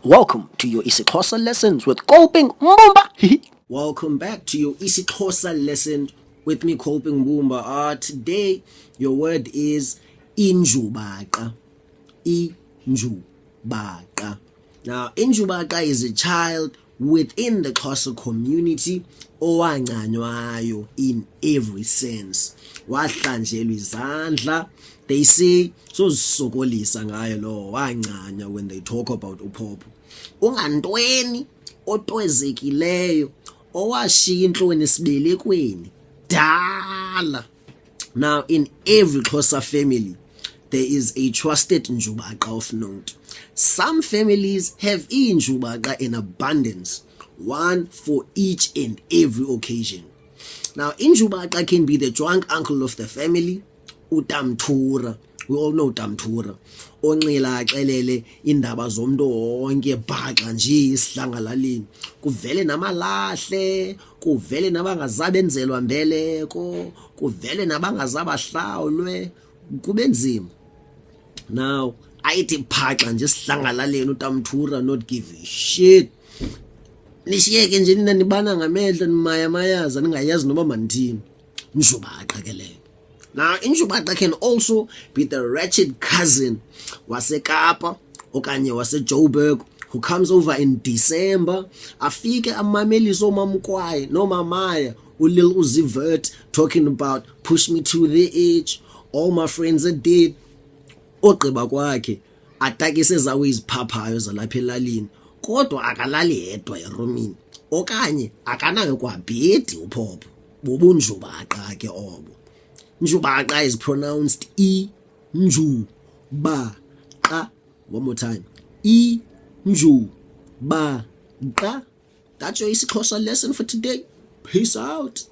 Welcome to your IsiXhosa lessons with Kolping Mbumba. Welcome back to your IsiXhosa lesson with me, Kolping Mbumba. Today, your word is Injubaqa. Injubaqa. Now, Injubaqa is a child within the Xhosa community, owancanywayo in every sense. Wahlanjelwa izandla. They say suzisokolisa ngayo lowo wancanywa when they talk about uphopho. Ungantweni, otwezekileyo, owashiya intloni mbelekweni. Dala. Now, in every Xhosa family, there is a trusted Njubaqa of note. Some families have iiNjubaqa in abundance, one for each and every occasion. Now, Injubaqa can be the drunk uncle of the family, Mthura. We all know Mthura. Onxila anixelele iindaba zomntu wonke bhaxa nje isihlangalaleni. Kuvele namalahle, kuvele naba benzelwe mbeleko, kuvele naba bahlawulwe, kube nzima. Now, Ayithi bhaxa nje isihlangalaleni Mthura not give a shit. Nishiyeke nje nina nibana ngamehlo nimayamayaza ningayazi noba mandithini. Njubaqa ke leyo. Now, Injubaqa can also be the wretched cousin waseKapa okanye waseJoburg who comes over in December, afike amamelisa omamkwaye nomamaya ulil Uzzi Vert talking about push me to the edge, all my friends are dead. Ogqiba kwakhe atakise zawo iziphaphayo zalapha elalini, kodwa akalali yedwa eromini okanye akanayo kwabhedi uphopho. Bobunjubaqa ke obo. Njubaqa is pronounced iNjubaqa. One more time. iNjubaqa. That's your IsiXhosa lesson for today. Peace out.